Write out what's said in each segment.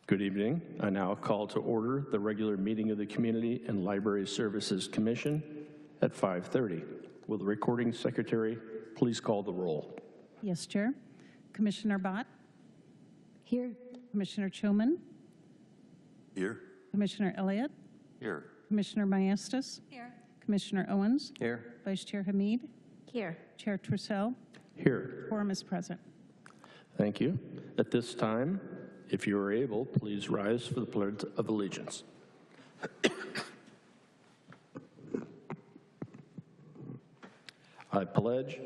Good evening. I now call to order the regular meeting of the Community and Library Services Commission at 5:30. Will the recording secretary please call the roll? Yes, Chair. Commissioner Bott? Here. Commissioner Choman? Here. Commissioner Elliott? Here. Commissioner Maestas? Here. Commissioner Owens? Here. Vice Chair Hamid? Here. Chair Trussell? Here. Quorum is present. Thank you. At this time, if you are able, please rise for the Pledge of Allegiance. I pledge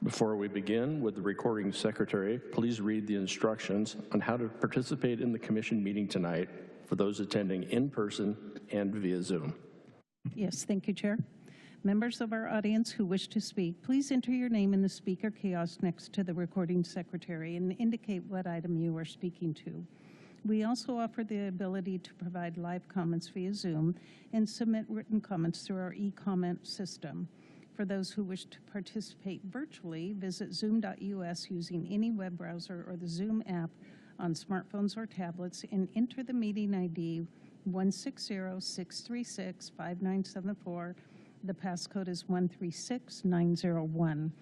Before we begin, would the recording secretary please read the instructions on how to participate in the commission meeting tonight for those attending in person and via Zoom? Yes, thank you, Chair. Members of our audience who wish to speak, please enter your name in the speaker kiosk next to the recording secretary and indicate what item you are speaking to. We also offer the ability to provide live comments via Zoom and submit written comments through our e-comment system. For those who wish to participate virtually, visit zoom.us using any web browser or the Zoom app on smartphones or tablets and enter the meeting ID 160-636-5974. The passcode is 136901.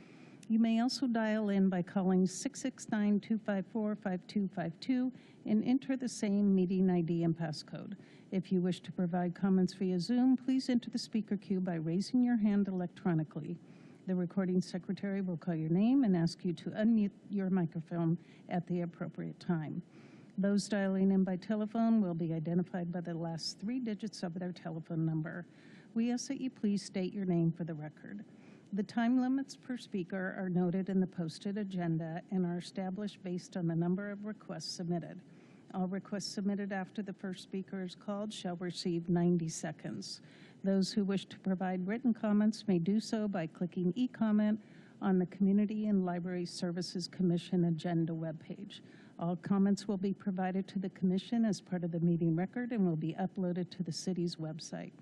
You may also dial in by calling 669-254-5252 and enter the same meeting ID and passcode. If you wish to provide comments via Zoom, please enter the speaker queue by raising your hand electronically. The recording secretary will call your name and ask you to unmute your microphone at the appropriate time. Those dialing in by telephone will be identified by the last 3 digits of their telephone number. We ask that you please state your name for the record. The time limits per speaker are noted in the posted agenda and are established based on the number of requests submitted. All requests submitted after the first speaker is called shall receive 90 seconds. Those who wish to provide written comments may do so by clicking e-comment on the Community and Library Services Commission agenda webpage. All comments will be provided to the Commission as part of the meeting record and will be uploaded to the city's website.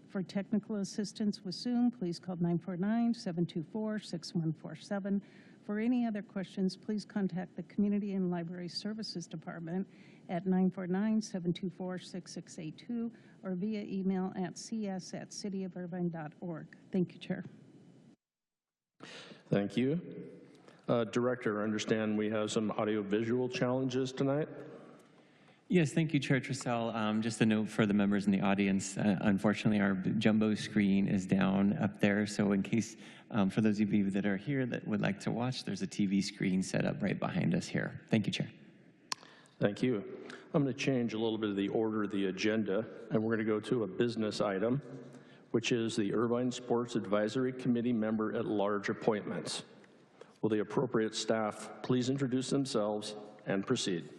For technical assistance with Zoom, please call 949-724-6147. For any other questions, please contact the Community and Library Services Department at 949-724-6682 or via email at cs@cityofirvine.org. Thank you, Chair. Thank you. Director, I understand we have some audio-visual challenges tonight. Yes, thank you, Chair Trussell. Just a note for the members in the audience, unfortunately our jumbo screen is down up there, so in case, for those of you that are here that would like to watch, there's a TV screen set up right behind us here. Thank you, Chair. Thank you. I'm going to change a little bit of the order of the agenda, and we're going to go to a business item, which is the Irvine Sports Advisory Committee member at large appointments. Will the appropriate staff please introduce themselves and proceed?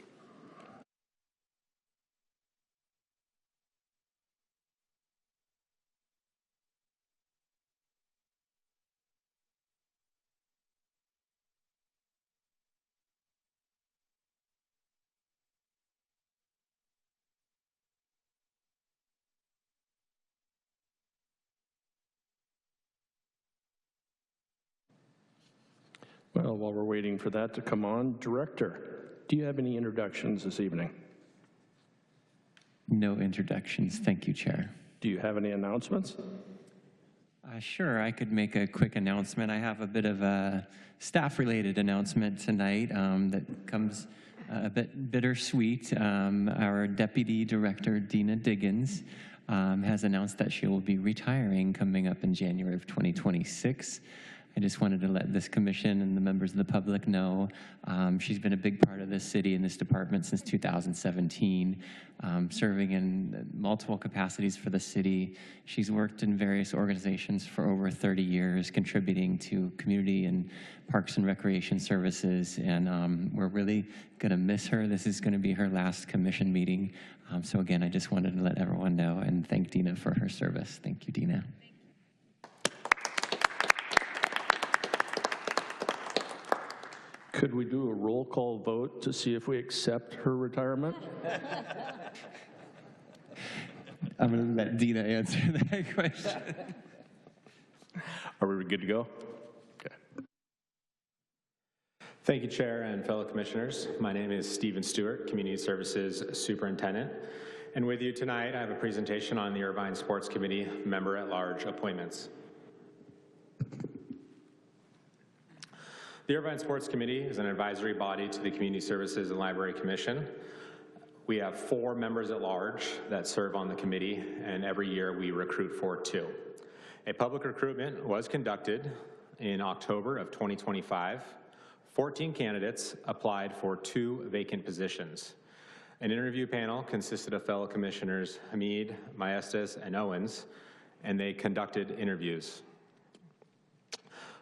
Well, while we're waiting for that to come on, Director, do you have any introductions this evening? No introductions. Thank you, Chair. Do you have any announcements? Sure, I could make a quick announcement. I have a bit of a staff-related announcement tonight that comes a bit bittersweet. Our Deputy Director, Dina Diggins, has announced that she will be retiring coming up in January of 2026. I just wanted to let this commission and the members of the public know she's been a big part of this city and this department since 2017, serving in multiple capacities for the city. She's worked in various organizations for over 30 years, contributing to community and parks and recreation services, and we're really going to miss her. This is going to be her last commission meeting. So again, I just wanted to let everyone know and thank Dina for her service. Thank you, Dina. Could we do a roll call vote to see if we accept her retirement? I'm going to let Dina answer that question. Are we good to go? Okay. Thank you, Chair and fellow commissioners. My name is Stephen Stewart, Community Services Superintendent. And with you tonight, I have a presentation on the Irvine Sports Committee member-at-large appointments. The Irvine Sports Committee is an advisory body to the Community Services and Library Commission. We have 4 members at large that serve on the committee, and every year we recruit for 2. A public recruitment was conducted in October of 2025. 14 candidates applied for 2 vacant positions. An interview panel consisted of fellow commissioners Hamid, Maestas, and Owens, and they conducted interviews.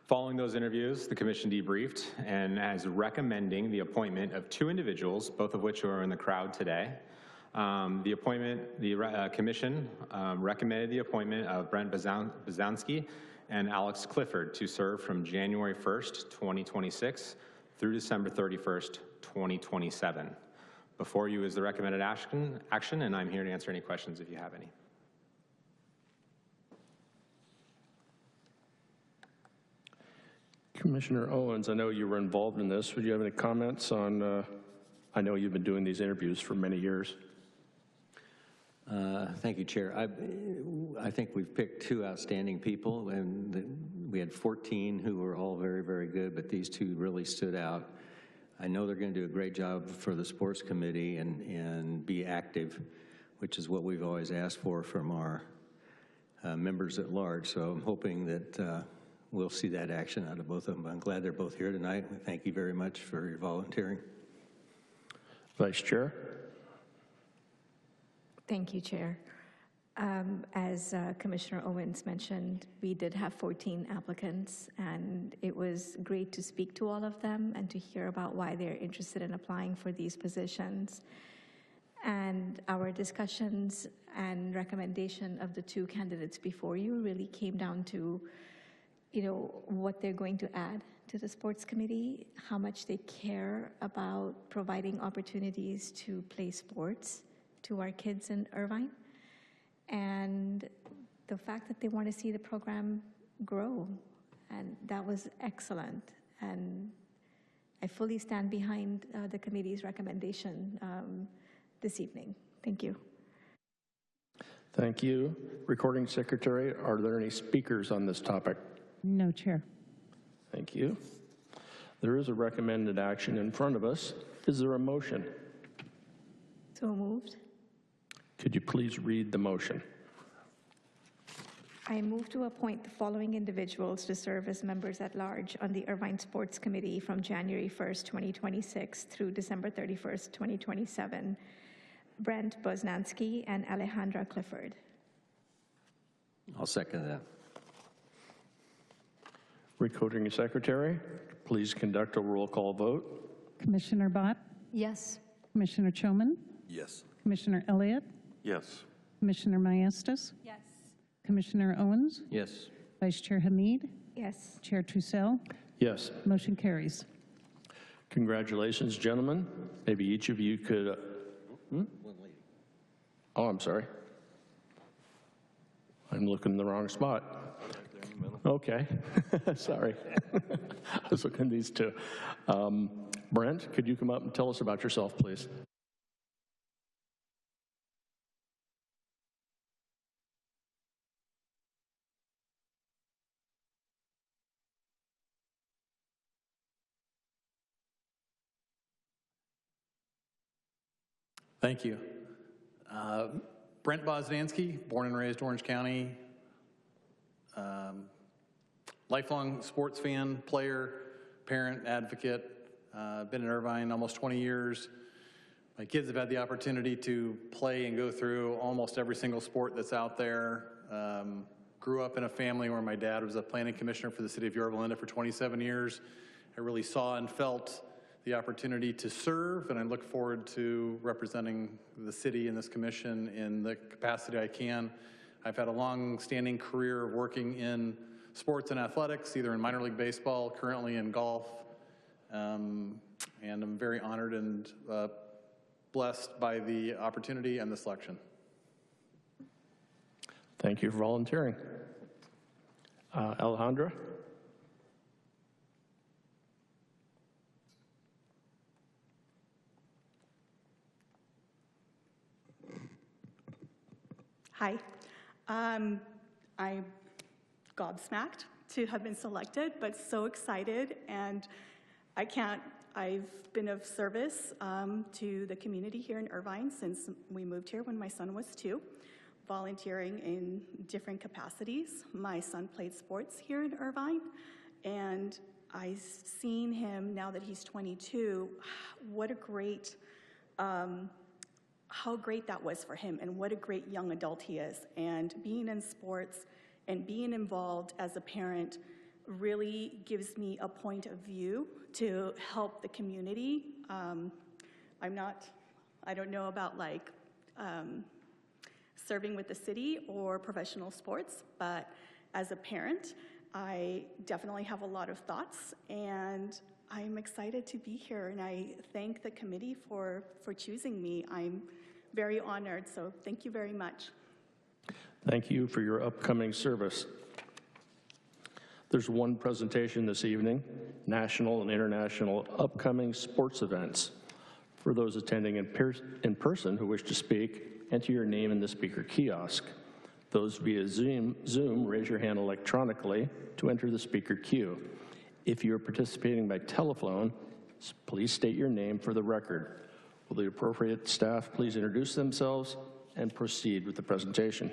Following those interviews, the commission debriefed and is recommending the appointment of 2 individuals, both of which are in the crowd today. The commission recommended the appointment of Brent Bazanski and Alex Clifford to serve from January 1st, 2026 through December 31st, 2027. Before you is the recommended action, and I'm here to answer any questions if you have any. Commissioner Owens, I know you were involved in this. Would you have any comments on, I know you've been doing these interviews for many years. Thank you, Chair. I think we've picked 2 outstanding people, and we had 14 who were all very, very good, but these 2 really stood out. I know they're going to do a great job for the sports committee and be active, which is what we've always asked for from our members at large. So I'm hoping that we'll see that action out of both of them. I'm glad they're both here tonight. Thank you very much for your volunteering. Vice Chair. Thank you, Chair. As Commissioner Owens mentioned, we did have 14 applicants, and it was great to speak to all of them and to hear about why they're interested in applying for these positions. And our discussions and recommendation of the 2 candidates before you really came down to, what they're going to add to the sports committee, how much they care about providing opportunities to play sports to our kids in Irvine, and the fact that they want to see the program grow. And that was excellent. And I fully stand behind the committee's recommendation this evening. Thank you. Thank you. Recording Secretary, are there any speakers on this topic? No, Chair. Thank you. There is a recommended action in front of us. Is there a motion? So moved. Could you please read the motion? I move to appoint the following individuals to serve as members at large on the Irvine Sports Committee from January 1st, 2026 through December 31st, 2027. Brent Boznansky and Alejandra Clifford. I'll second that. Recording Secretary, please conduct a roll call vote. Commissioner Bott, Yes. Commissioner Choman, Yes. Commissioner Elliott, Yes. Commissioner Maestas, Yes. Commissioner Owens, Yes. Vice Chair Hamid, Yes. Chair Trussell. Yes. Motion carries. Congratulations, gentlemen. Maybe each of you could... Oh, I'm sorry. I'm looking in the wrong spot. Okay. Sorry. I was looking at these 2. Brent, could you come up and tell us about yourself, please? Thank you. Brent Boznansky, born and raised Orange County. Lifelong sports fan, player, parent, advocate. Been in Irvine almost 20 years. My kids have had the opportunity to play and go through almost every single sport that's out there. Grew up in a family where my dad was a planning commissioner for the city of Yorba Linda for 27 years. I really saw and felt the opportunity to serve, and I look forward to representing the city and this commission in the capacity I can. I've had a long-standing career of working in sports and athletics, either in minor league baseball, currently in golf, and I'm very honored and blessed by the opportunity and the selection. Thank you for volunteering. Alejandra? Hi. I'm gobsmacked to have been selected, but so excited, and I've been of service to the community here in Irvine since we moved here when my son was 2, volunteering in different capacities. My son played sports here in Irvine, and I've seen him now that he's 22, what a great, how great that was for him, and what a great young adult he is. And being in sports and being involved as a parent really gives me a point of view to help the community. I don't know about like serving with the city or professional sports, but as a parent, I definitely have a lot of thoughts, and I'm excited to be here, and I thank the committee for choosing me. I'm very honored, so thank you very much. Thank you for your upcoming service. There's one presentation this evening, national and international upcoming sports events. For those attending in person who wish to speak, enter your name in the speaker kiosk. Those via Zoom, raise your hand electronically to enter the speaker queue. If you are participating by telephone, please state your name for the record. Will the appropriate staff please introduce themselves and proceed with the presentation?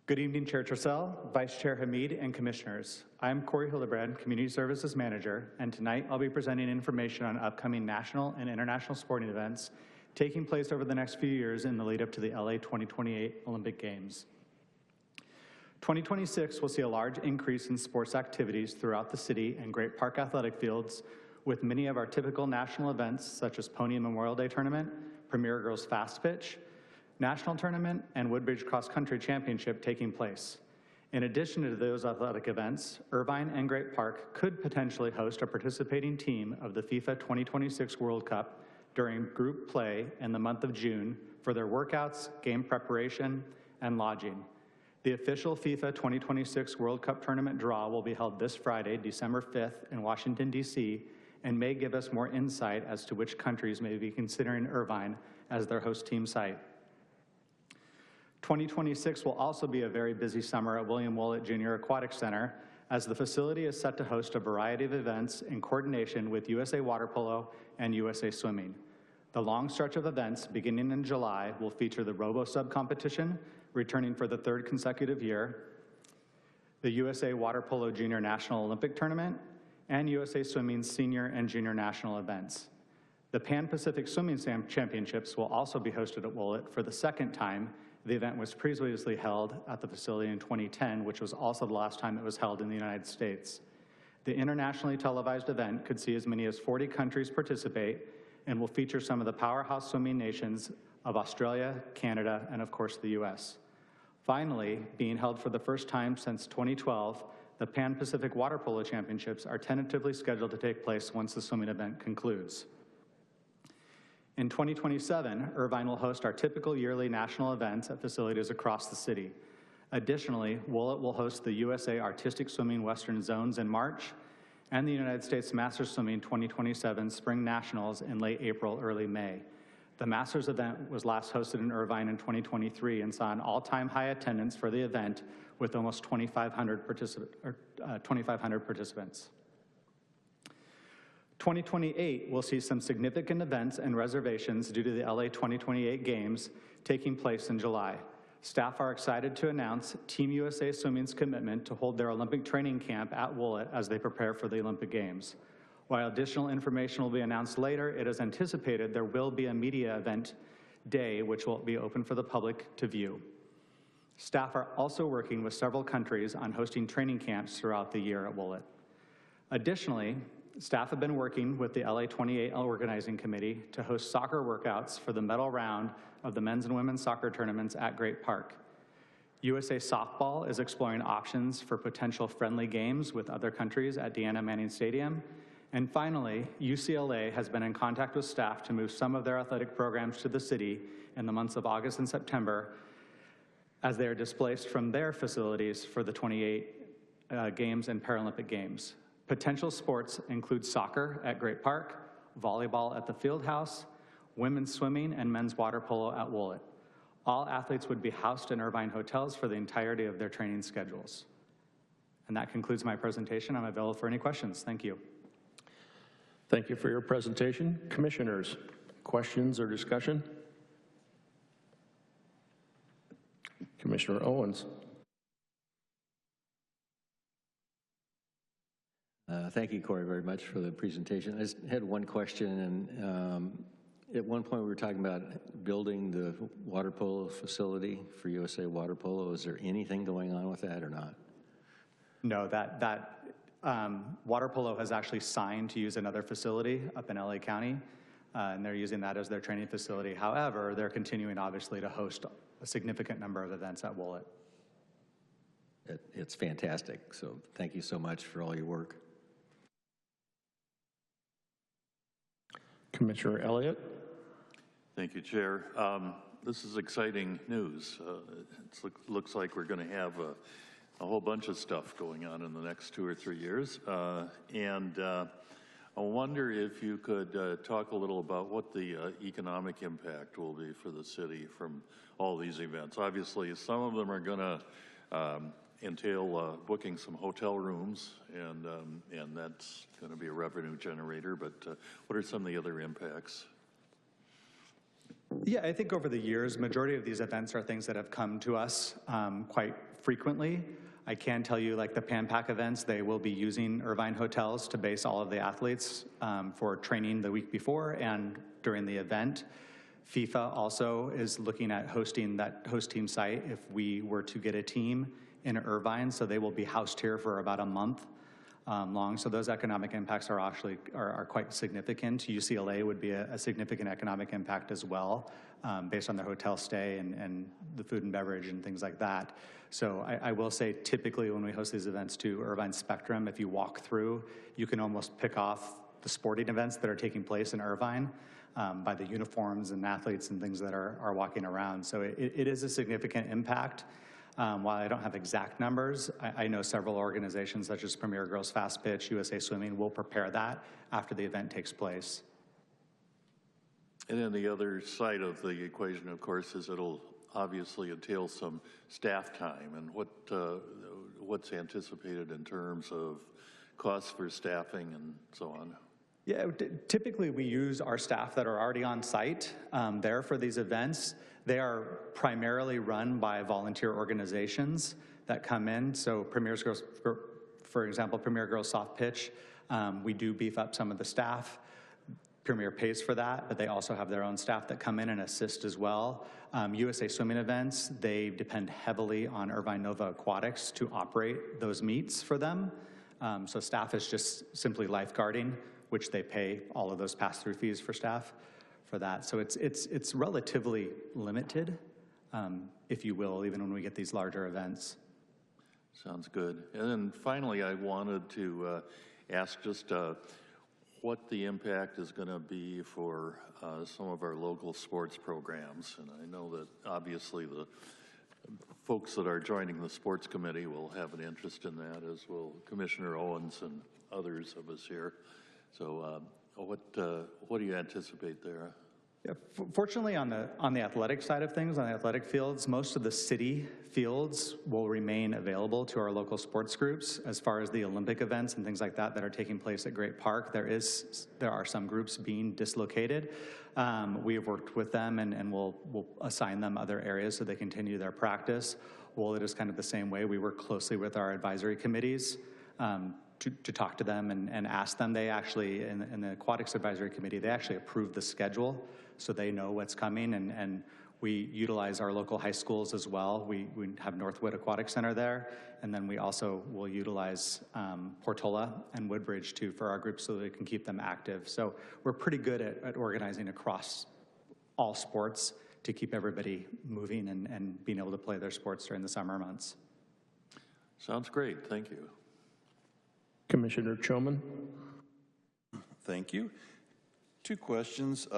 Good evening, Chair Tercel, Vice Chair Hamid, and Commissioners. I'm Corey Hildebrand, Community Services Manager, and tonight I'll be presenting information on upcoming national and international sporting events taking place over the next few years in the lead up to the LA 2028 Olympic Games. 2026 will see a large increase in sports activities throughout the city and Great Park athletic fields, with many of our typical national events such as Pony and Memorial Day Tournament, Premier Girls Fast Pitch, National Tournament, and Woodbridge Cross Country Championship taking place. In addition to those athletic events, Irvine and Great Park could potentially host a participating team of the FIFA 2026 World Cup during group play in the month of June for their workouts, game preparation, and lodging. The official FIFA 2026 World Cup tournament draw will be held this Friday, December 5th in Washington, D.C., and may give us more insight as to which countries may be considering Irvine as their host team site. 2026 will also be a very busy summer at William Willett Jr. Aquatic Center, as the facility is set to host a variety of events in coordination with USA Water Polo and USA Swimming. The long stretch of events beginning in July will feature the Robo-Sub competition, returning for the 3rd consecutive year, the USA Water Polo Junior National Olympic Tournament, and USA Swimming's senior and junior national events. The Pan-Pacific Swimming Championships will also be hosted at Willett for the 2nd time. The event was previously held at the facility in 2010, which was also the last time it was held in the United States. The internationally televised event could see as many as 40 countries participate and will feature some of the powerhouse swimming nations of Australia, Canada, and of course the US. Finally, being held for the first time since 2012, the Pan-Pacific Water Polo Championships are tentatively scheduled to take place once the swimming event concludes. In 2027, Irvine will host our typical yearly national events at facilities across the city. Additionally, Willett will host the USA Artistic Swimming Western Zones in March and the United States Masters Swimming 2027 Spring Nationals in late April, early May. The Masters event was last hosted in Irvine in 2023 and saw an all-time high attendance for the event with almost 2,500 participants. 2028 will see some significant events and reservations due to the LA 2028 Games taking place in July. Staff are excited to announce Team USA Swimming's commitment to hold their Olympic training camp at Willett as they prepare for the Olympic Games. While additional information will be announced later, it is anticipated there will be a media event day which will be open for the public to view. Staff are also working with several countries on hosting training camps throughout the year at Willett. Additionally, staff have been working with the LA 28 Organizing Committee to host soccer workouts for the medal round of the men's and women's soccer tournaments at Great Park. USA Softball is exploring options for potential friendly games with other countries at Deanna Manning Stadium. And finally, UCLA has been in contact with staff to move some of their athletic programs to the city in the months of August and September as they are displaced from their facilities for the 28 Games and Paralympic Games. Potential sports include soccer at Great Park, volleyball at the Field House, women's swimming, and men's water polo at Woolett. All athletes would be housed in Irvine hotels for the entirety of their training schedules. And that concludes my presentation. I'm available for any questions. Thank you. Thank you for your presentation. Commissioners, questions or discussion? Commissioner Owens. Thank you, Corey, very much for the presentation. I just had one question, and at one point we were talking about building the water polo facility for USA Water Polo. Is there anything going on with that or not? No, water polo has actually signed to use another facility up in LA County, and they're using that as their training facility. However, they're continuing obviously to host a significant number of events at Woolett. It's fantastic, so thank you so much for all your work. Commissioner Elliott. Thank you, Chair. This is exciting news. It looks like we're going to have a whole bunch of stuff going on in the next 2 or 3 years. I wonder if you could talk a little about what the economic impact will be for the city from all these events. Obviously, some of them are going to entail booking some hotel rooms, and that's going to be a revenue generator, but what are some of the other impacts? Yeah, I think over the years, majority of these events are things that have come to us quite frequently. I can tell you, like the PANPAC events, they will be using Irvine hotels to base all of the athletes for training the week before and during the event. FIFA also is looking at hosting that host team site if we were to get a team in Irvine, so they will be housed here for about a month long. So those economic impacts are actually quite significant. UCLA would be a significant economic impact as well, based on their hotel stay and the food and beverage and things like that. So I will say, typically when we host these events to Irvine Spectrum, if you walk through, you can almost pick off the sporting events that are taking place in Irvine by the uniforms and athletes and things that are walking around. So it is a significant impact. While I don't have exact numbers, I know several organizations such as Premier Girls Fast Pitch, USA Swimming will prepare that after the event takes place. And then the other side of the equation, of course, is it'll obviously entail some staff time. And what's anticipated in terms of costs for staffing and so on? Yeah, typically we use our staff that are already on site there for these events. They are primarily run by volunteer organizations that come in. So for example, Premier Girls Soft Pitch, we do beef up some of the staff. Premier pays for that, but they also have their own staff that come in and assist as well. USA Swimming events, they depend heavily on Irvine Nova Aquatics to operate those meets for them. So staff is just simply lifeguarding, which they pay all of those pass-through fees for staff for that. So it's relatively limited, if you will, even when we get these larger events. Sounds good. And then finally, I wanted to ask just what the impact is going to be for some of our local sports programs. And I know that obviously the folks that are joining the sports committee will have an interest in that, as will Commissioner Owens and others of us here. So what do you anticipate there? Yeah, fortunately, on the athletic side of things, on the athletic fields, most of the city fields will remain available to our local sports groups. As far as the Olympic events and things like that that are taking place at Great Park, there are some groups being dislocated. We have worked with them, and we'll assign them other areas so they continue their practice. Well, it is kind of the same way. We work closely with our advisory committees to talk to them and ask them. They actually, in the Aquatics Advisory Committee, they actually approve the schedule so they know what's coming, and we utilize our local high schools as well. We have Northwood Aquatic Center there, and then we also will utilize Portola and Woodbridge too for our groups so that we can keep them active. So we're pretty good at organizing across all sports to keep everybody moving and being able to play their sports during the summer months. Sounds great. Thank you. Commissioner Choman? Thank you. Two questions.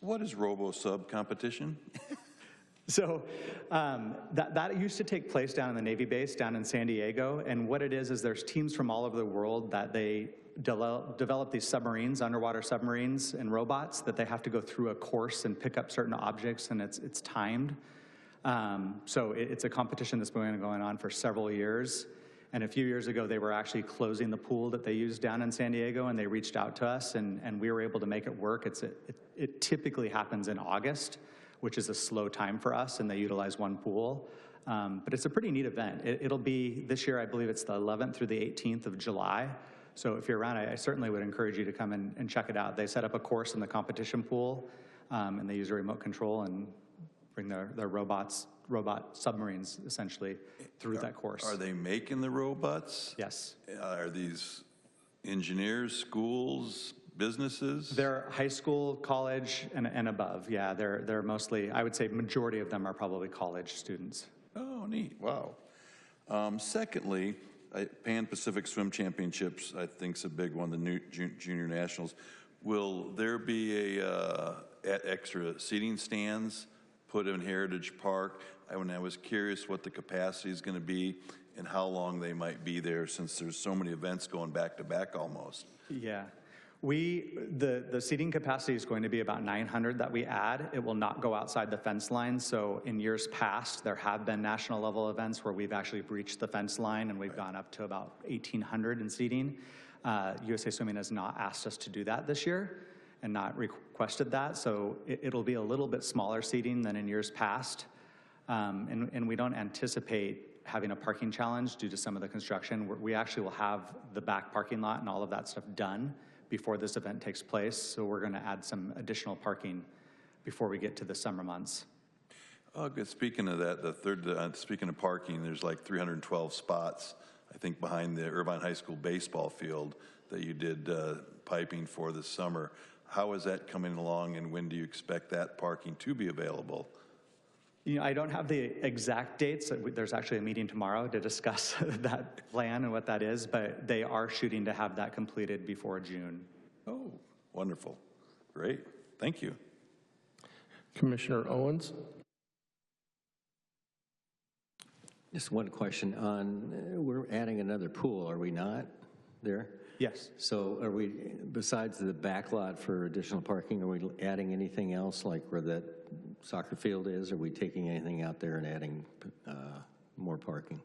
What is robo-sub competition? So that used to take place down in the Navy base down in San Diego, and what it is there's teams from all over the world that they develop these submarines, underwater submarines and robots that they have to go through a course and pick up certain objects, and it's timed. So it's a competition that's been going on for several years. And a few years ago, they were actually closing the pool that they used down in San Diego, and they reached out to us, and we were able to make it work. It typically happens in August, which is a slow time for us, and they utilize one pool. But it's a pretty neat event. It'll be, this year, I believe it's the 11th through the 18th of July. So if you're around, I certainly would encourage you to come and check it out. They set up a course in the competition pool, and they use a remote control and bring their robot submarines, essentially, through that course. Are they making the robots? Yes. Are these engineers, schools, businesses? They're high school, college, and above. Yeah, they're mostly, I would say majority of them are probably college students. Oh, neat. Wow. Secondly, Pan Pacific Swim Championships, I think, is a big one, the new junior nationals. Will there be extra seating stands put in Heritage Park? I was curious what the capacity is going to be and how long they might be there, since there's so many events going back to back almost. Yeah. The seating capacity is going to be about 900 that we add. It will not go outside the fence line. So in years past, there have been national level events where we've actually breached the fence line and we've gone up to about 1,800 in seating. USA Swimming has not asked us to do that this year and not requested that. So it'll be a little bit smaller seating than in years past. And we don't anticipate having a parking challenge due to some of the construction. We actually will have the back parking lot and all of that stuff done before this event takes place. So we're going to add some additional parking before we get to the summer months. Oh, good. Speaking of that, speaking of parking, there's like 312 spots, I think, behind the Irvine High School baseball field that you did piping for this summer. How is that coming along, and when do you expect that parking to be available? You know, I don't have the exact dates. There's actually a meeting tomorrow to discuss that plan and what that is, but they are shooting to have that completed before June. Oh, wonderful. Great. Thank you. Commissioner Owens? Just one question on, we're adding another pool, are we not, there? Yes. So are we, besides the back lot for additional parking, are we adding anything else, like where that soccer field is? Are we taking anything out there and adding more parking?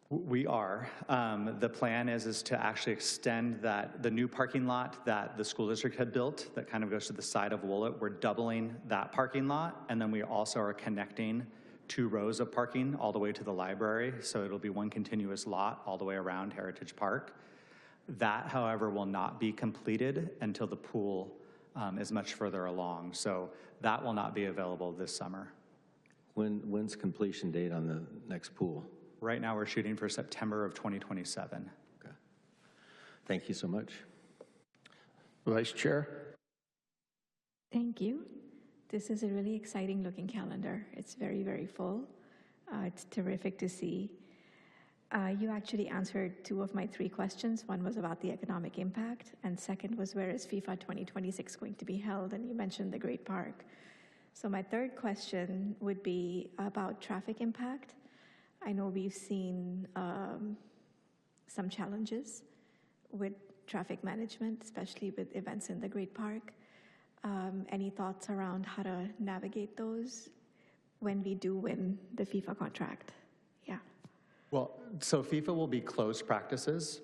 We are. The plan is to actually extend the new parking lot that the school district had built that kind of goes to the side of Woolett. We're doubling that parking lot, and then we also are connecting 2 rows of parking all the way to the library, so it'll be one continuous lot all the way around Heritage Park. That, however, will not be completed until the pool is much further along, so that will not be available this summer. When's completion date on the next pool? Right now, we're shooting for September of 2027. Okay. Thank you so much. Vice Chair? Thank you. This is a really exciting looking calendar. It's very, very full. It's terrific to see. You actually answered 2 of my 3 questions. One was about the economic impact, and second was, where is FIFA 2026 going to be held? And you mentioned the Great Park. So my third question would be about traffic impact. I know we've seen some challenges with traffic management, especially with events in the Great Park. Any thoughts around how to navigate those when we do win the FIFA contract? Yeah. Well, so FIFA will be closed practices,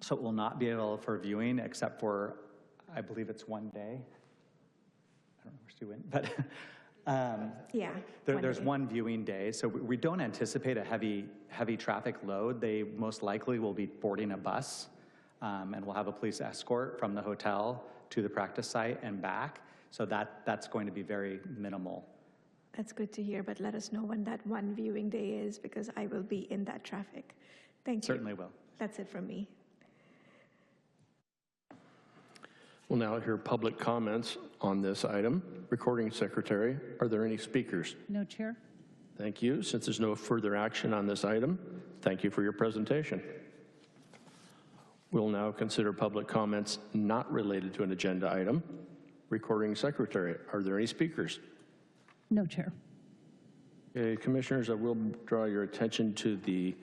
so it will not be available for viewing except for, I believe it's 1 day. I don't know where Stu went, but yeah, there's one viewing day. So we don't anticipate a heavy traffic load. They most likely will be boarding a bus, and we'll have a police escort from the hotel to the practice site and back. So that's going to be very minimal. That's good to hear, but let us know when that one viewing day is, because I will be in that traffic. Thank you. Certainly will. That's it from me. We'll now hear public comments on this item. Recording Secretary, are there any speakers? No, Chair. Thank you. Since there's no further action on this item, thank you for your presentation. We'll now consider public comments not related to an agenda item. Recording Secretary, are there any speakers? No, Chair. Okay, Commissioners, I will draw your attention to the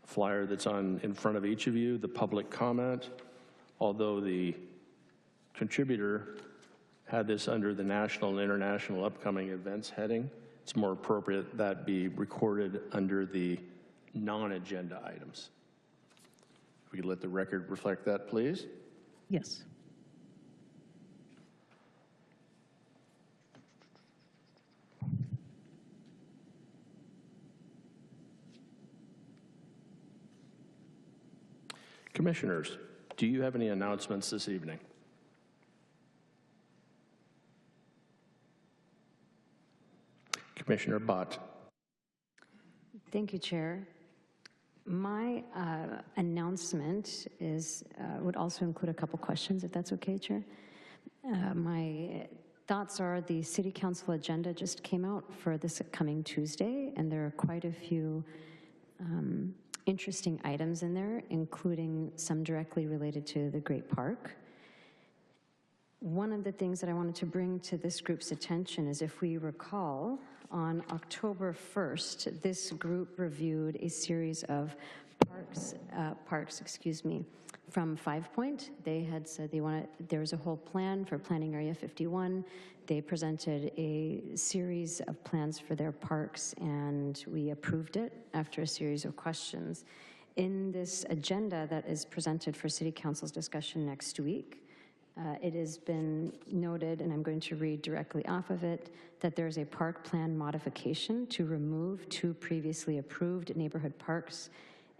flyer that's in front of each of you, the public comment. Although the contributor had this under the national and international upcoming events heading, it's more appropriate that be recorded under the non-agenda items. If we could let the record reflect that, please. Yes. Commissioners, do you have any announcements this evening? Commissioner Bott. Thank you, Chair. My announcement would also include a couple questions, if that's okay, Chair. My thoughts are the City Council agenda just came out for this coming Tuesday, and there are quite a few interesting items in there, including some directly related to the Great Park. One of the things that I wanted to bring to this group's attention is, if we recall, on October 1st, this group reviewed a series of parks, from 5 Point. They had said there was a whole plan for Planning Area 51. They presented a series of plans for their parks, and we approved it after a series of questions. In this agenda that is presented for City Council's discussion next week, it has been noted, and I'm going to read directly off of it, that there's a park plan modification to remove 2 previously approved neighborhood parks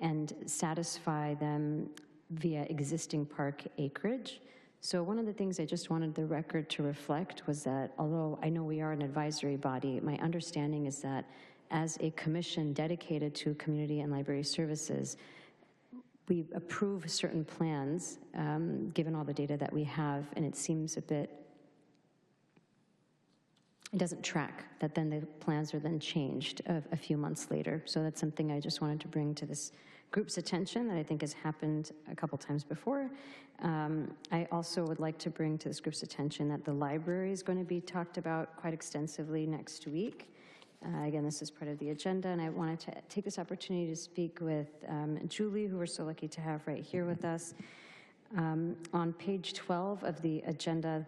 and satisfy them via existing park acreage. So one of the things I just wanted the record to reflect was that, although I know we are an advisory body, my understanding is that as a commission dedicated to community and library services, we approve certain plans, given all the data that we have, and it seems it doesn't track that then the plans are then changed a few months later. So that's something I just wanted to bring to this group's attention that I think has happened a couple times before. I also would like to bring to this group's attention that the library is going to be talked about quite extensively next week. Again, this is part of the agenda, and I wanted to take this opportunity to speak with Julie, who we're so lucky to have right here with us. On page 12 of the agenda,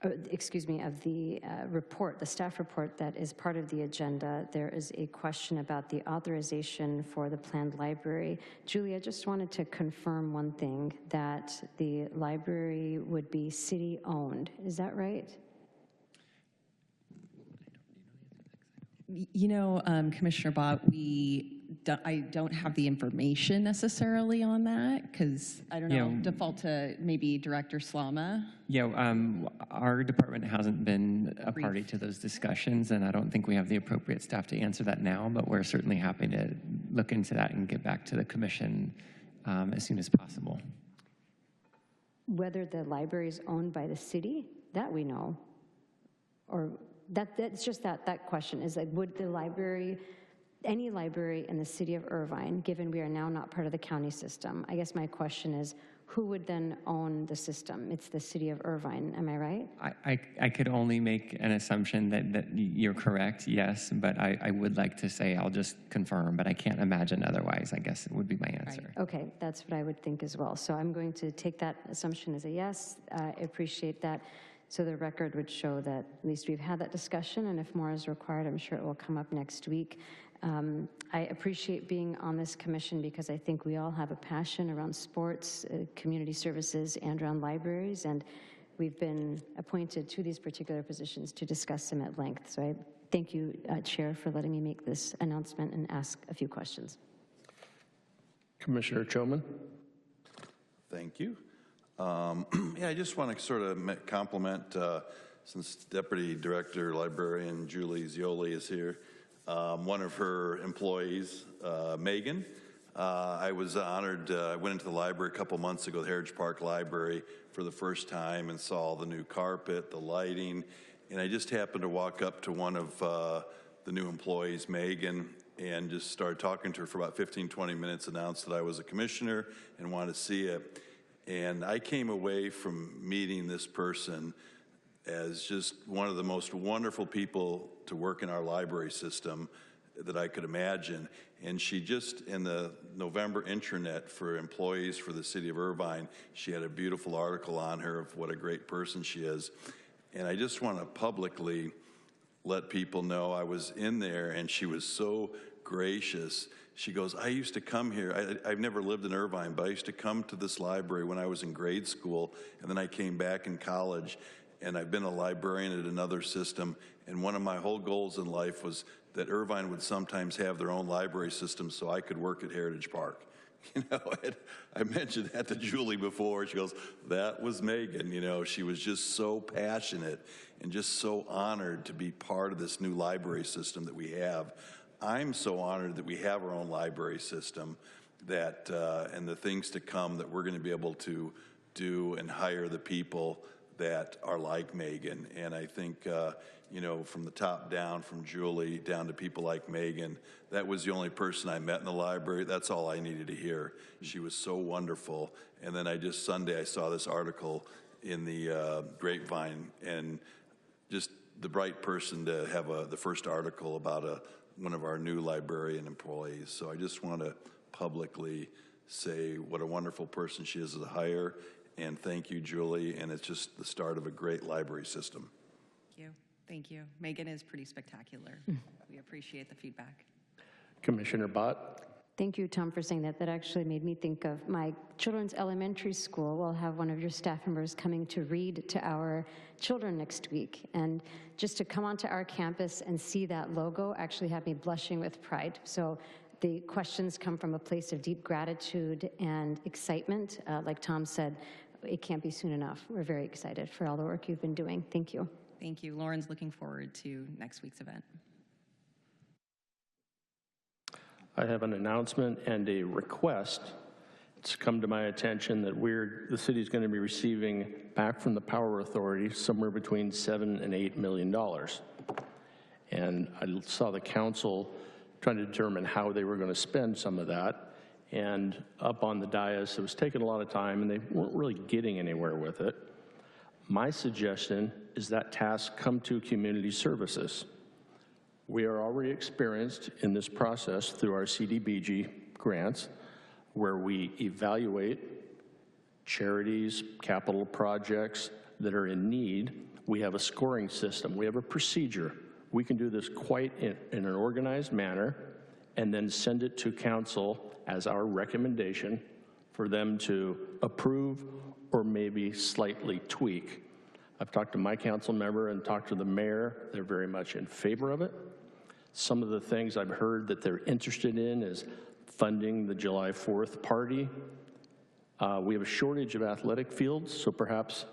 of the report, the staff report that is part of the agenda, there is a question about the authorization for the planned library. Julie, I just wanted to confirm one thing, that the library would be city-owned. Is that right? You know, Commissioner Bott, I don't have the information necessarily on that, because I don't know, default to maybe Director Slama. Yeah, our department hasn't been a party to those discussions, and I don't think we have the appropriate staff to answer that now, but we're certainly happy to look into that and get back to the commission as soon as possible. Whether the library is owned by the city, that we know, or that's just that question is, like, would the library, any library in the city of Irvine, given we are now not part of the county system, I guess my question is, who would then own the system? It's the city of Irvine, am I right? I could only make an assumption that you're correct, yes, but I would like to say I'll just confirm, but I can't imagine otherwise, I guess it would be my answer. Right. Okay, that's what I would think as well. So I'm going to take that assumption as a yes. I appreciate that. So the record would show that at least we've had that discussion, and if more is required, I'm sure it will come up next week. I appreciate being on this commission because I think we all have a passion around sports, community services, and around libraries, and we've been appointed to these particular positions to discuss them at length. So I thank you, Chair, for letting me make this announcement and ask a few questions. Commissioner Choman. Thank you. Yeah, I just want to sort of compliment, since Deputy Director Librarian Julie Zioli is here, one of her employees, Megan, I was honored, I went into the library a couple months ago, the Heritage Park Library, for the first time and saw the new carpet, the lighting, and I just happened to walk up to one of the new employees, Megan, and just started talking to her for about 15, 20 minutes, announced that I was a commissioner and wanted to see it. And I came away from meeting this person as just one of the most wonderful people to work in our library system that I could imagine. And she just, in the November intranet for employees for the city of Irvine, she had a beautiful article on her of what a great person she is. And I just want to publicly let people know I was in there, and she was so gracious. She goes, I used to come here. I've never lived in Irvine, but I used to come to this library when I was in grade school, and then I came back in college, and I've been a librarian at another system, and one of my whole goals in life was that Irvine would sometimes have their own library system so I could work at Heritage Park. You know, I mentioned that to Julie before. She goes, that was Megan. You know, she was just so passionate and just so honored to be part of this new library system that we have. I'm so honored that we have our own library system, that and the things to come that we're going to be able to do and hire the people that are like Megan. And I think, you know, from the top down, from Julie down to people like Megan, that was the only person I met in the library. That's all I needed to hear. She was so wonderful. And then Sunday, I saw this article in the Grapevine, and just the bright person to have the first article about one of our new librarian employees. So I just want to publicly say what a wonderful person she is as a hire, and thank you, Julie, and it's just the start of a great library system. Thank you. Thank you. Megan is pretty spectacular. We appreciate the feedback. Commissioner Bott. Thank you, Tom, for saying that. That actually made me think of my children's elementary school. We'll have one of your staff members coming to read to our children next week. And just to come onto our campus and see that logo actually had me blushing with pride. So the questions come from a place of deep gratitude and excitement. Like Tom said, it can't be soon enough. We're very excited for all the work you've been doing. Thank you. Thank you. Lauren's looking forward to next week's event. I have an announcement and a request. It's come to my attention that the city is going to be receiving back from the Power Authority somewhere between $7 and $8 million. And I saw the council trying to determine how they were going to spend some of that. And up on the dais, it was taking a lot of time, and they weren't really getting anywhere with it. My suggestion is that task come to community services. We are already experienced in this process through our CDBG grants, where we evaluate charities, capital projects that are in need. We have a scoring system. We have a procedure. We can do this quite in an organized manner and then send it to council as our recommendation for them to approve or maybe slightly tweak. I've talked to my council member and talked to the mayor. They're very much in favor of it. Some of the things I've heard that they're interested in is funding the July 4th party. We have a shortage of athletic fields, so perhaps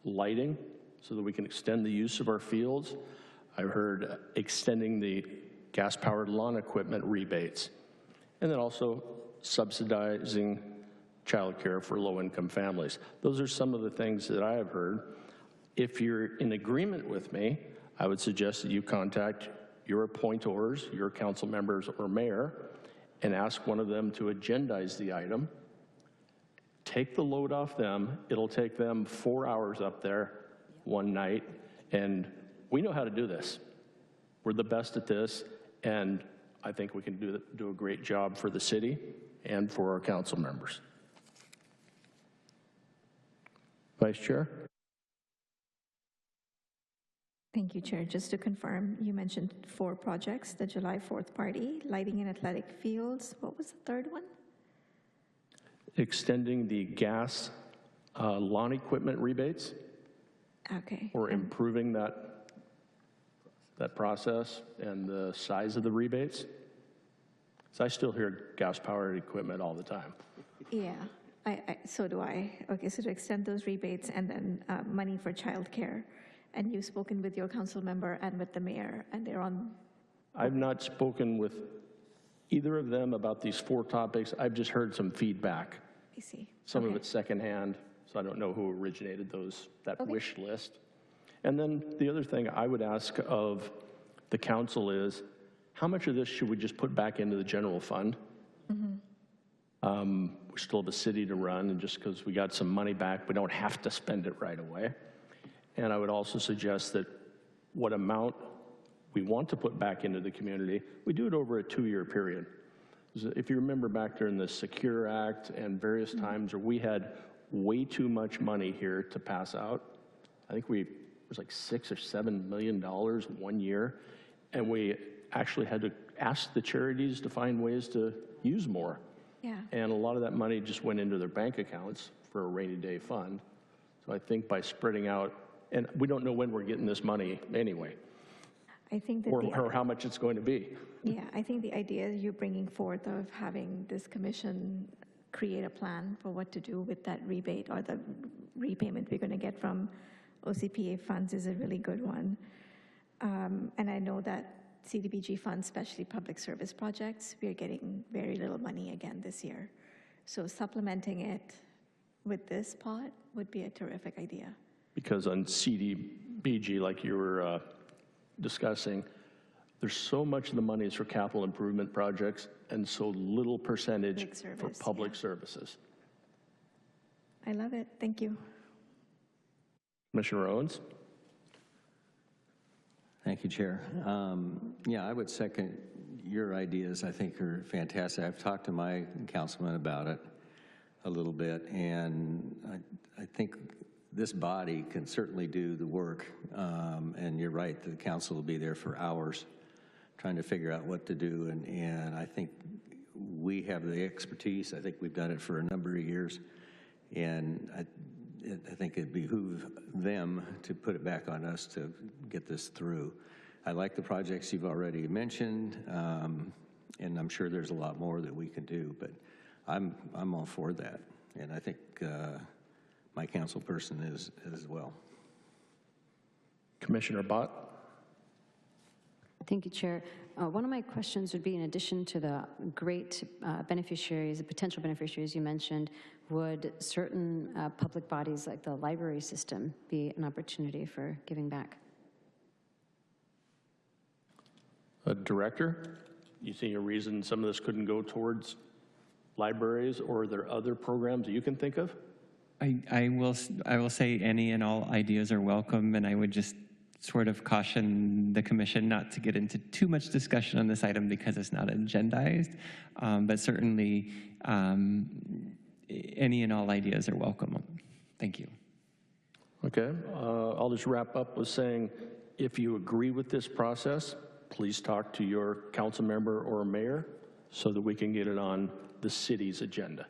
lighting so that we can extend the use of our fields. I've heard extending the gas-powered lawn equipment rebates, and then also subsidizing childcare for low-income families. Those are some of the things that I have heard. If you're in agreement with me, I would suggest that you contact your appointors, your council members or mayor, and ask one of them to agendize the item. Take the load off them. It'll take them 4 hours up there one night, and we know how to do this. We're the best at this, and I think we can do a great job for the city and for our council members. Vice Chair? Thank you, Chair. Just to confirm, you mentioned 4 projects, the July 4th party, lighting in athletic fields. What was the third one? Extending the gas lawn equipment rebates. Okay. Or improving that process and the size of the rebates. So I still hear gas-powered equipment all the time. Yeah, so do I. Okay, so to extend those rebates and then money for childcare. And you've spoken with your council member and with the mayor, and they're on. I've not spoken with either of them about these 4 topics. I've just heard some feedback. I see. Some of Okay. it's secondhand, so I don't know who originated that wish list. And then the other thing I would ask of the council is, how much of this should we just put back into the general fund? We still have a city to run, and just because we got some money back, we don't have to spend it right away. And I would also suggest that what amount we want to put back into the community, we do it over a 2-year period. If you remember back during the Secure Act and various times where we had way too much money here to pass out, I think it was like $6 or $7 million one year, and we actually had to ask the charities to find ways to use more. Yeah. And a lot of that money just went into their bank accounts for a rainy day fund. So I think by spreading out, and we don't know when we're getting this money anyway, I think that or how much it's going to be. yeah, I think the idea you're bringing forth of having this commission create a plan for what to do with that rebate or the repayment we're going to get from OCPA funds is a really good one. And I know that CDBG funds, especially public service projects, we're getting very little money again this year. So supplementing it with this pot would be a terrific idea. Because on CDBG, like you were discussing, there's so much of the money is for capital improvement projects and so little percentage for public services. I love it. Thank you. Commissioner Owens? Thank you, Chair. Yeah, I would second your ideas. I think are fantastic. I've talked to my councilman about it a little bit, and I think this body can certainly do the work. And you're right, the council will be there for hours trying to figure out what to do, and I think we have the expertise. I think we've done it for a number of years, and I think it'd behoove them to put it back on us to get this through. I like the projects you've already mentioned, and I'm sure there's a lot more that we can do, but I'm all for that, and I think my council person is as well. Commissioner Bott? Thank you, Chair. One of my questions would be, in addition to the great beneficiaries, the potential beneficiaries you mentioned, would certain public bodies like the library system be an opportunity for giving back? Director, you see a reason some of this couldn't go towards libraries, or are there other programs that you can think of? I will say any and all ideas are welcome, and I would just sort of caution the commission not to get into too much discussion on this item because it's not agendized, but certainly any and all ideas are welcome. Thank you. Okay, I'll just wrap up with saying, if you agree with this process, please talk to your council member or mayor so that we can get it on the city's agenda.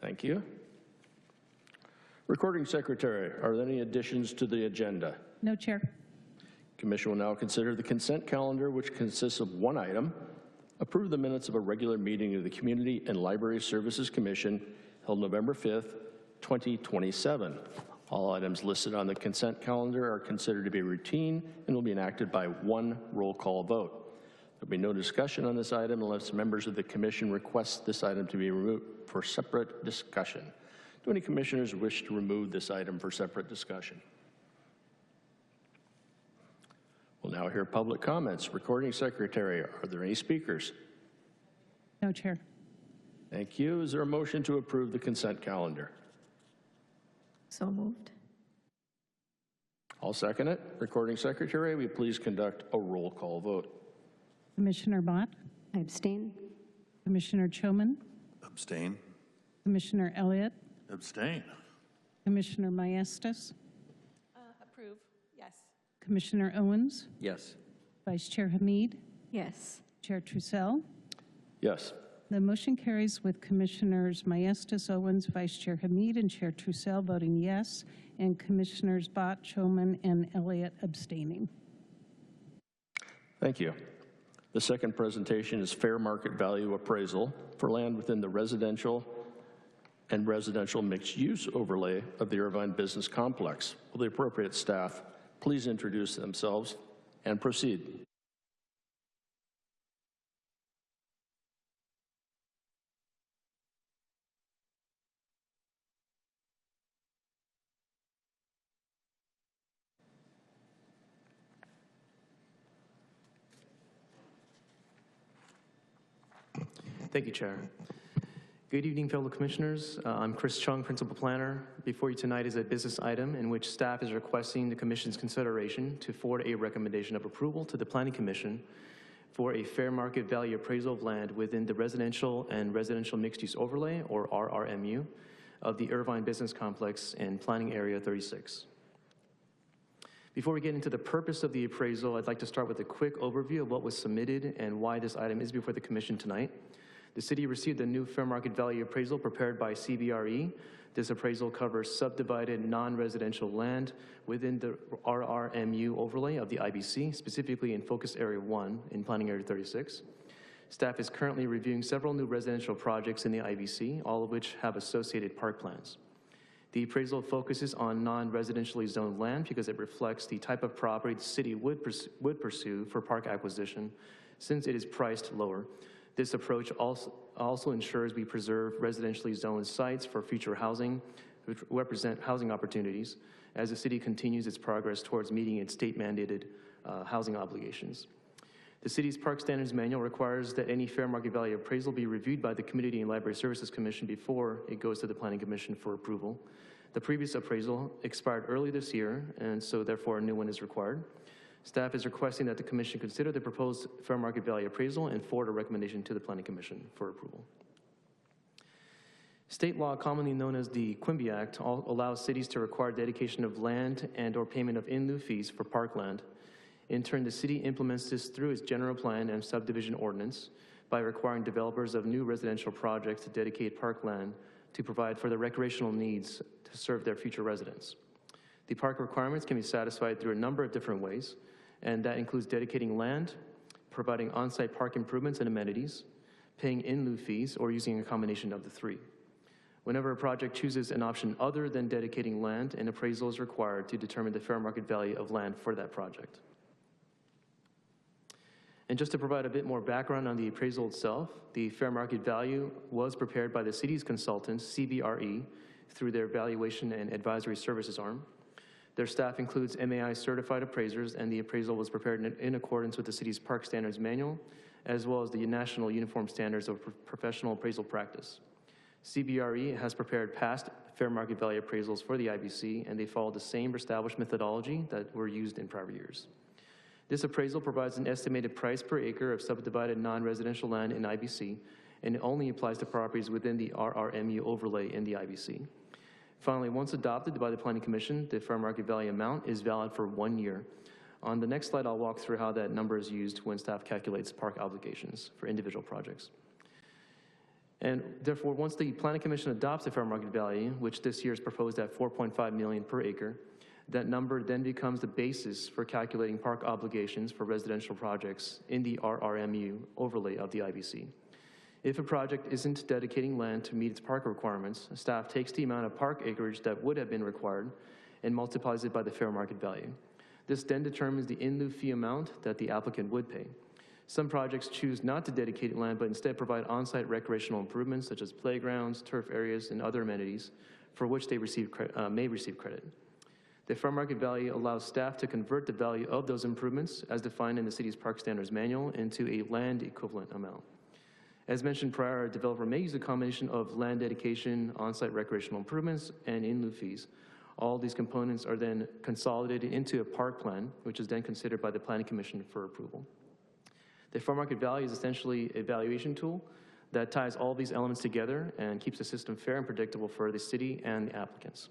Thank you. Recording Secretary, are there any additions to the agenda? No, Chair. Commission will now consider the consent calendar, which consists of one item: approve the minutes of a regular meeting of the Community and Library Services Commission held November 5th, 2027. All items listed on the consent calendar are considered to be routine and will be enacted by one roll call vote. There will be no discussion on this item unless members of the commission request this item to be removed for separate discussion. Do any commissioners wish to remove this item for separate discussion? We'll now hear public comments. Recording Secretary, are there any speakers? No, Chair. Thank you. Is there a motion to approve the consent calendar? So moved. I'll second it. Recording Secretary, will you please conduct a roll call vote? Commissioner Bott? I abstain. Commissioner Choman? Abstain. Commissioner Elliott? Abstain. Commissioner Maestas? Approve, yes. Commissioner Owens? Yes. Vice Chair Hamid? Yes. Chair Trussell? Yes. The motion carries with Commissioners Maestas, Owens, Vice Chair Hamid, and Chair Trussell voting yes, and Commissioners Bott, Choman, and Elliott abstaining. Thank you. The second presentation is fair market value appraisal for land within the residential and residential mixed-use overlay of the Irvine Business Complex. Will the appropriate staff please introduce themselves and proceed? Thank you, Chair. Good evening, fellow commissioners. I'm Chris Chung, Principal Planner. Before you tonight is a business item in which staff is requesting the Commission's consideration to forward a recommendation of approval to the Planning Commission for a fair market value appraisal of land within the residential and residential mixed-use overlay, or RRMU, of the Irvine Business Complex in Planning Area 36. Before we get into the purpose of the appraisal, I'd like to start with a quick overview of what was submitted and why this item is before the Commission tonight. The city received a new fair market value appraisal prepared by CBRE. This appraisal covers subdivided non-residential land within the RRMU overlay of the IBC, specifically in Focus Area 1 in Planning Area 36. Staff is currently reviewing several new residential projects in the IBC, all of which have associated park plans. The appraisal focuses on non-residentially zoned land because it reflects the type of property the city would pursue for park acquisition, since it is priced lower. This approach also ensures we preserve residentially zoned sites for future housing, which represent housing opportunities, as the city continues its progress towards meeting its state-mandated housing obligations. The city's Park Standards Manual requires that any fair market value appraisal be reviewed by the Community and Library Services Commission before it goes to the Planning Commission for approval. The previous appraisal expired early this year, and so therefore a new one is required. Staff is requesting that the Commission consider the proposed fair market value appraisal and forward a recommendation to the Planning Commission for approval. State law, commonly known as the Quimby Act, allows cities to require dedication of land and/or payment of in lieu fees for parkland. In turn, the city implements this through its general plan and subdivision ordinance by requiring developers of new residential projects to dedicate parkland to provide for the recreational needs to serve their future residents. The park requirements can be satisfied through a number of different ways, and that includes dedicating land, providing on-site park improvements and amenities, paying in lieu fees, or using a combination of the three. Whenever a project chooses an option other than dedicating land, an appraisal is required to determine the fair market value of land for that project. And just to provide a bit more background on the appraisal itself, the fair market value was prepared by the city's consultants, CBRE, through their Valuation and Advisory Services arm. Their staff includes MAI certified appraisers, and the appraisal was prepared in accordance with the city's Park Standards Manual, as well as the National Uniform Standards of Professional Appraisal Practice. CBRE has prepared past fair market value appraisals for the IBC, and they follow the same established methodology that were used in prior years. This appraisal provides an estimated price per acre of subdivided non-residential land in IBC, and it only applies to properties within the RRMU overlay in the IBC. Finally, once adopted by the Planning Commission, the fair market value amount is valid for 1 year. On the next slide, I'll walk through how that number is used when staff calculates park obligations for individual projects. And therefore, once the Planning Commission adopts the fair market value, which this year is proposed at $4.5 million per acre, that number then becomes the basis for calculating park obligations for residential projects in the RRMU overlay of the IBC. If a project isn't dedicating land to meet its park requirements, staff takes the amount of park acreage that would have been required and multiplies it by the fair market value. This then determines the in lieu fee amount that the applicant would pay. Some projects choose not to dedicate land, but instead provide on-site recreational improvements such as playgrounds, turf areas, and other amenities for which they may receive credit. The fair market value allows staff to convert the value of those improvements, as defined in the city's Park Standards Manual, into a land equivalent amount. As mentioned prior, a developer may use a combination of land dedication, on-site recreational improvements, and in lieu fees. All these components are then consolidated into a park plan, which is then considered by the Planning Commission for approval. The fair market value is essentially a valuation tool that ties all these elements together and keeps the system fair and predictable for the city and the applicants.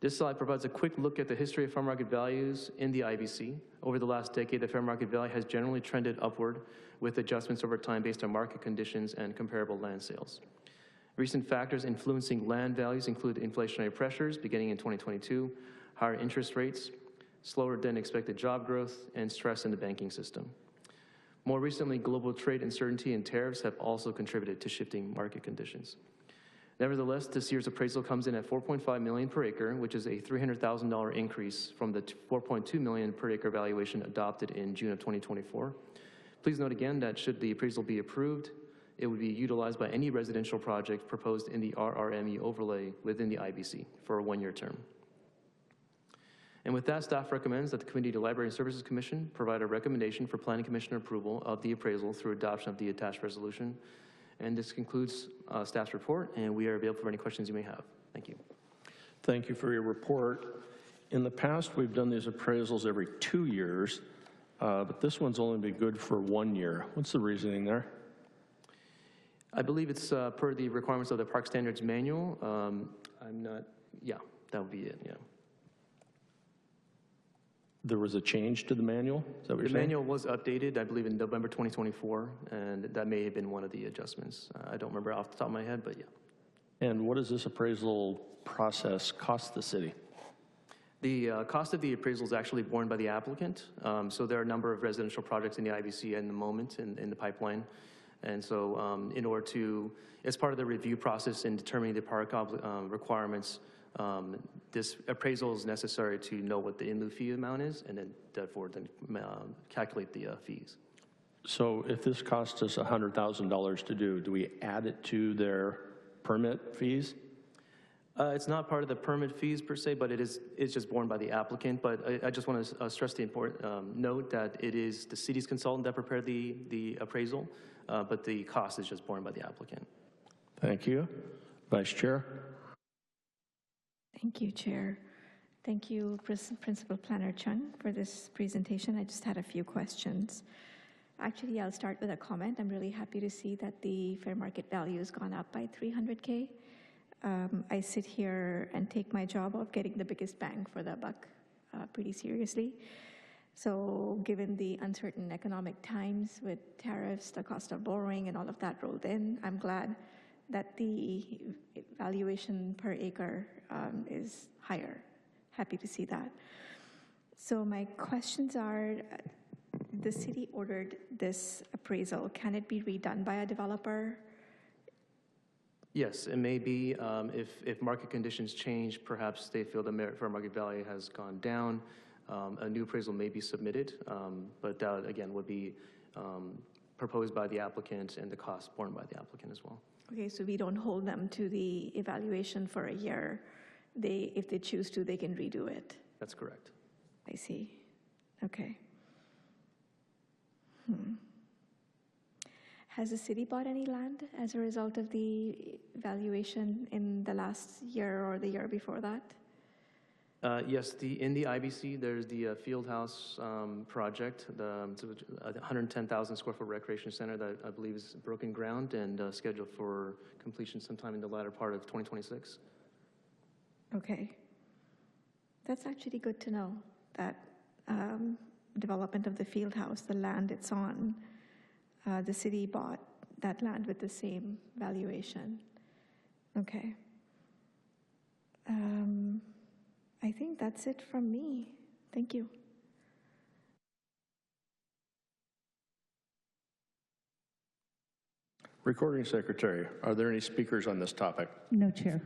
This slide provides a quick look at the history of fair market values in the IBC. Over the last decade, the fair market value has generally trended upward with adjustments over time based on market conditions and comparable land sales. Recent factors influencing land values include inflationary pressures beginning in 2022, higher interest rates, slower than expected job growth, and stress in the banking system. More recently, global trade uncertainty and tariffs have also contributed to shifting market conditions. Nevertheless, this year's appraisal comes in at $4.5 million per acre, which is a $300,000 increase from the $4.2 million per acre valuation adopted in June of 2024. Please note again that should the appraisal be approved, it would be utilized by any residential project proposed in the RRMU overlay within the IBC for a 1-year term. And with that, staff recommends that the Committee to Library and Services Commission provide a recommendation for Planning Commission approval of the appraisal through adoption of the attached resolution. And this concludes staff's report, and we are available for any questions you may have. Thank you. Thank you for your report. In the past, we've done these appraisals every 2 years, but this one's only been good for 1 year. What's the reasoning there? I believe it's per the requirements of the Park Standards Manual. That would be it, yeah. There was a change to the manual? Is that what you're The saying? manual was updated, I believe, in November 2024, and that may have been one of the adjustments. I don't remember off the top of my head, but yeah. And what does this appraisal process cost the city? The cost of the appraisal is actually borne by the applicant. So there are a number of residential projects in the IBC at the moment in the pipeline. And so in order to, as part of the review process in determining the park requirements, this appraisal is necessary to know what the in lieu fee amount is, and then therefore calculate the fees. So if this costs us $100,000 to do we add it to their permit fees? It's not part of the permit fees per se, but it's just borne by the applicant. But I just want to stress the important note that it is the city's consultant that prepared the appraisal, but the cost is just borne by the applicant. Thank you. Vice Chair? Thank you, Chair. Thank you, Principal Planner Chung, for this presentation. I just had a few questions. Actually, I'll start with a comment. I'm really happy to see that the fair market value has gone up by $300K. I sit here and take my job of getting the biggest bang for the buck pretty seriously. So given the uncertain economic times with tariffs, the cost of borrowing, and all of that rolled in, I'm glad that the valuation per acre is higher. Happy to see that. So my questions are, the city ordered this appraisal. Can it be redone by a developer? Yes, it may be. If market conditions change, perhaps they feel the fair market value has gone down, a new appraisal may be submitted, but that, again, would be proposed by the applicant and the cost borne by the applicant as well. Okay, so we don't hold them to the evaluation for a year. If they choose to, they can redo it. That's correct. I see. Okay. Has the city bought any land as a result of the valuation in the last year or the year before that? Yes, in the IBC, there's the Field House project, the 110,000 square foot recreation center that I believe is broken ground and scheduled for completion sometime in the latter part of 2026. Okay. That's actually good to know, that development of the Field House, the land it's on, the city bought that land with the same valuation. Okay. I think that's it from me. Thank you. Recording Secretary, are there any speakers on this topic? No, Chair.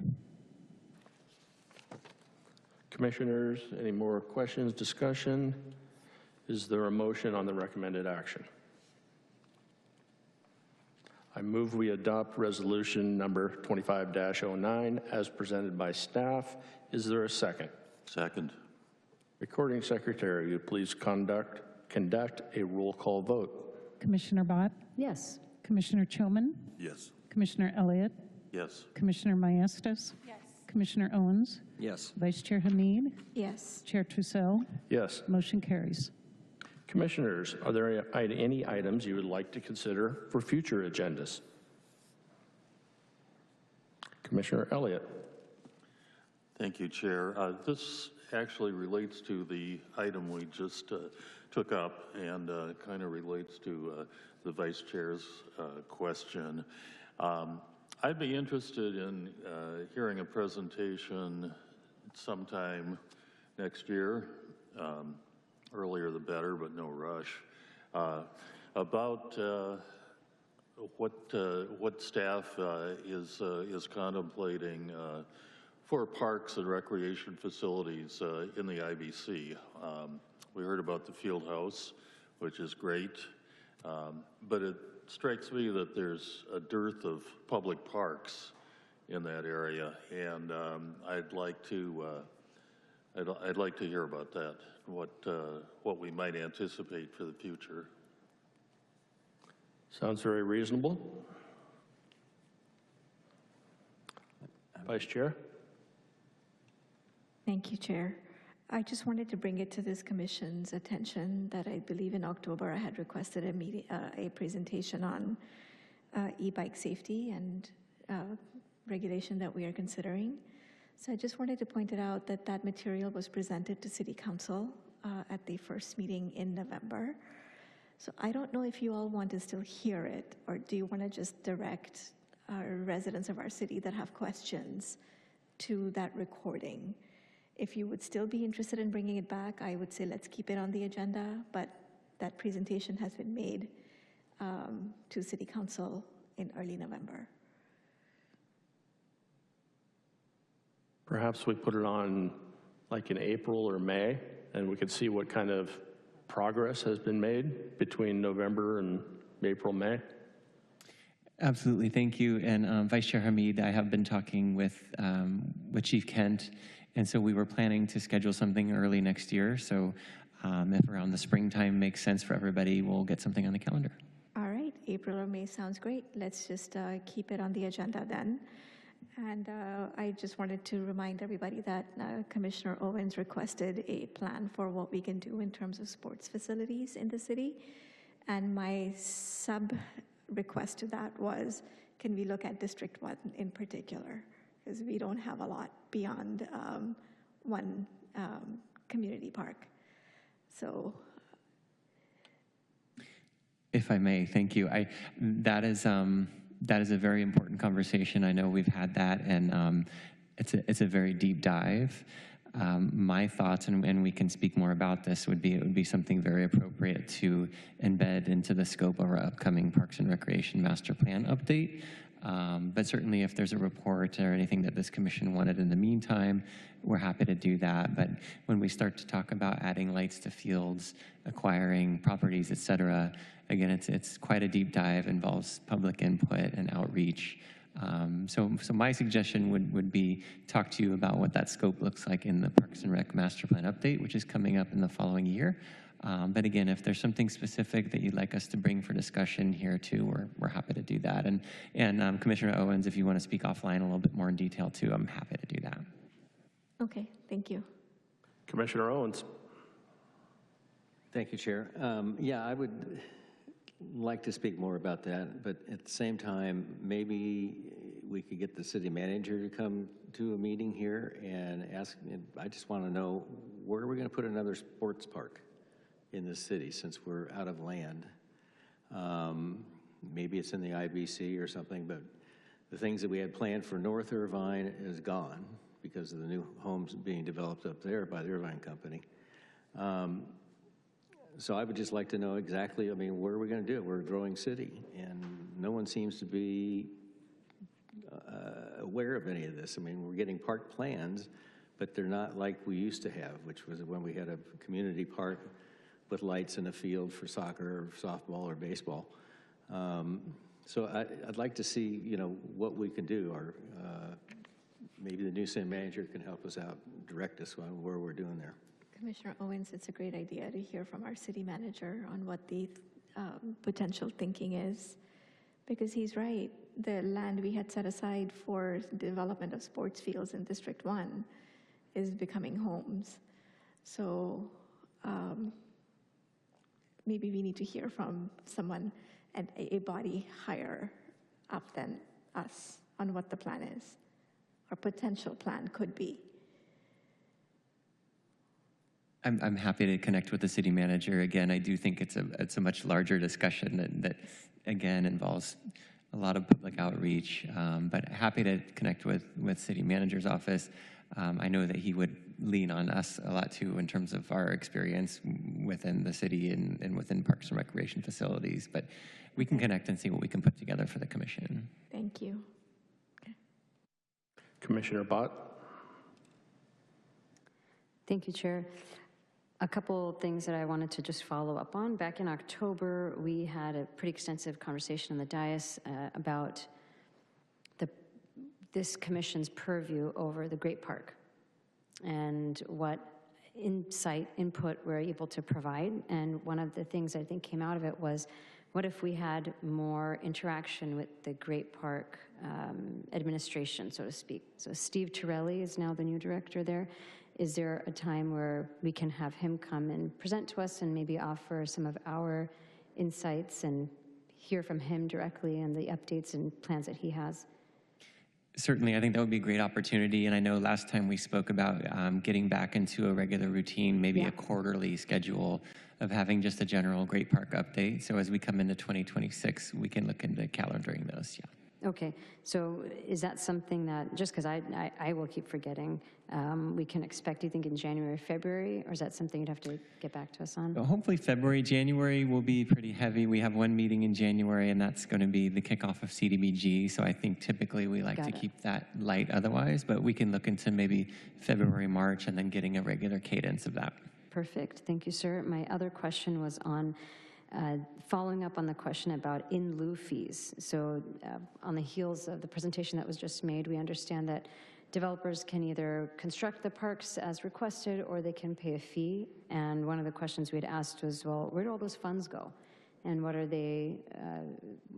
Commissioners, any more questions, discussion? Is there a motion on the recommended action? I move we adopt resolution number 25-09 as presented by staff. Is there a second? Second. Recording Secretary, you please conduct a roll call vote. Commissioner Bott? Yes. Commissioner Choman? Yes. Commissioner Elliott? Yes. Commissioner Maestas? Yes. Commissioner Owens? Yes. Vice Chair Hamid? Yes. Chair Trussell? Yes. Motion carries. Commissioners, are there any items you would like to consider for future agendas? Commissioner Elliott. Thank you, Chair. This actually relates to the item we just took up and kind of relates to the Vice Chair's question. I'd be interested in hearing a presentation sometime next year, earlier the better, but no rush, about what staff is contemplating for parks and recreation facilities in the IBC. We heard about the Field House, which is great, but it strikes me that there's a dearth of public parks in that area, and I'd like to I'd like to hear about that, what we might anticipate for the future. Sounds very reasonable. Vice Chair? Thank you, Chair. I just wanted to bring it to this commission's attention that I believe in October I had requested a presentation on e-bike safety and regulation that we are considering. So I just wanted to point it out that that material was presented to City Council at the first meeting in November. So I don't know if you all want to still hear it, or do you want to just direct our residents of our city that have questions to that recording? If you would still be interested in bringing it back, I would say let's keep it on the agenda, but that presentation has been made to City Council in early November. Perhaps we put it on like in April or May, and we could see what kind of progress has been made between November and April, May. Absolutely, thank you. And Vice Chair Hamid, I have been talking with Chief Kent, and so we were planning to schedule something early next year. So if around the springtime makes sense for everybody, we'll get something on the calendar. All right, April or May sounds great. Let's just keep it on the agenda then. And I just wanted to remind everybody that Commissioner Owens requested a plan for what we can do in terms of sports facilities in the city. And my sub-request to that was, can we look at District 1 in particular? Because we don't have a lot beyond one community park. So. If I may, thank you. That is a very important conversation. I know we've had that, and it's a very deep dive. My thoughts, and we can speak more about this, would be it would be something very appropriate to embed into the scope of our upcoming Parks and Recreation Master Plan update. But certainly if there's a report or anything that this commission wanted in the meantime, we're happy to do that. But when we start to talk about adding lights to fields, acquiring properties, et cetera, again, it's quite a deep dive, involves public input and outreach. So my suggestion would be talk to you about what that scope looks like in the Parks and Rec Master Plan update, which is coming up in the following year. But again, if there's something specific that you'd like us to bring for discussion here too, we're happy to do that. And Commissioner Owens, if you want to speak offline a little bit more in detail too, I'm happy to do that. Okay, thank you. Commissioner Owens. Thank you, Chair. Yeah, I would like to speak more about that, but at the same time, maybe we could get the city manager to come to a meeting here and ask. I just want to know, where are we going to put another sports park in the city since we're out of land? Maybe it's in the IBC or something, but the things that we had planned for North Irvine is gone because of the new homes being developed up there by the Irvine company. So I would just like to know exactly, I mean, what are we going to do? We're a growing city, and no one seems to be aware of any of this. I mean, we're getting park plans, but they're not like we used to have, which was when we had a community park with lights in a field for soccer or softball or baseball. So I'd like to see, you know, what we can do, or maybe the new city manager can help us out, direct us on where we're doing there. Commissioner Owens, it's a great idea to hear from our city manager on what the potential thinking is, because he's right. The land we had set aside for development of sports fields in District 1 is becoming homes. So maybe we need to hear from someone at a body higher up than us on what the plan is, or potential plan could be. I'm happy to connect with the city manager. Again, I do think it's a much larger discussion that again involves a lot of public outreach, but happy to connect with city manager's office. I know that he would lean on us a lot too in terms of our experience within the city and within parks and recreation facilities, but we can connect and see what we can put together for the commission. Thank you. Okay. Commissioner Bott. Thank you, Chair. A couple things that I wanted to just follow up on. Back in October, we had a pretty extensive conversation on the dais about this commission's purview over the Great Park. and what input we're able to provide. And one of the things I think came out of it was, what if we had more interaction with the Great Park administration, so to speak? So Steve Torelli is now the new director there. Is there a time where we can have him come and present to us and maybe offer some of our insights and hear from him directly and the updates and plans that he has? Certainly, I think that would be a great opportunity. And I know last time we spoke about getting back into a regular routine, maybe a quarterly schedule of having just a general Great Park update. So as we come into 2026, we can look into calendaring those, Okay, so is that something that, just because I will keep forgetting, we can expect, do you think, in January, February, or is that something you'd have to get back to us on? Well, hopefully February, January will be pretty heavy. We have one meeting in January, and that's going to be the kickoff of CDBG. So I think typically we like to keep that light otherwise, but we can look into maybe February, March, and then getting a regular cadence of that. Perfect, thank you, sir. My other question was on following up on the question about in lieu fees. So on the heels of the presentation that was just made, we understand that developers can either construct the parks as requested or they can pay a fee. And one of the questions we had asked was, well, where do all those funds go? And what are they,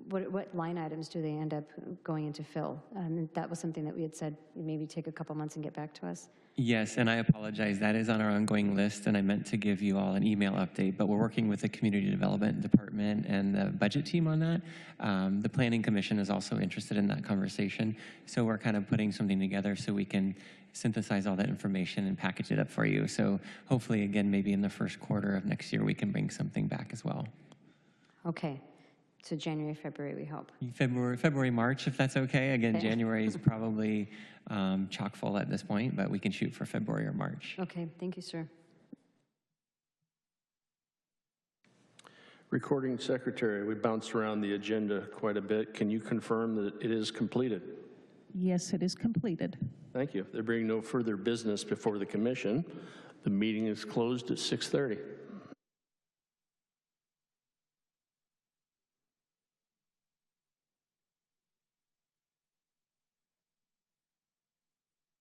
what line items do they end up going into fill? And that was something that we had said, maybe take a couple months and get back to us. Yes, and I apologize. That is on our ongoing list, and I meant to give you all an email update, but we're working with the Community Development Department and the budget team on that. The Planning Commission is also interested in that conversation, so we're kind of putting something together so we can synthesize all that information and package it up for you. So hopefully, again, maybe in the first quarter of next year, we can bring something back as well. Okay. So January, February, we hope. February, March, if that's okay. Again, January is probably chock full at this point, but we can shoot for February or March. Okay, thank you, sir. Recording secretary, we bounced around the agenda quite a bit. Can you confirm that it is completed? Yes, it is completed. Thank you. There being no further business before the commission, the meeting is closed at 6:30.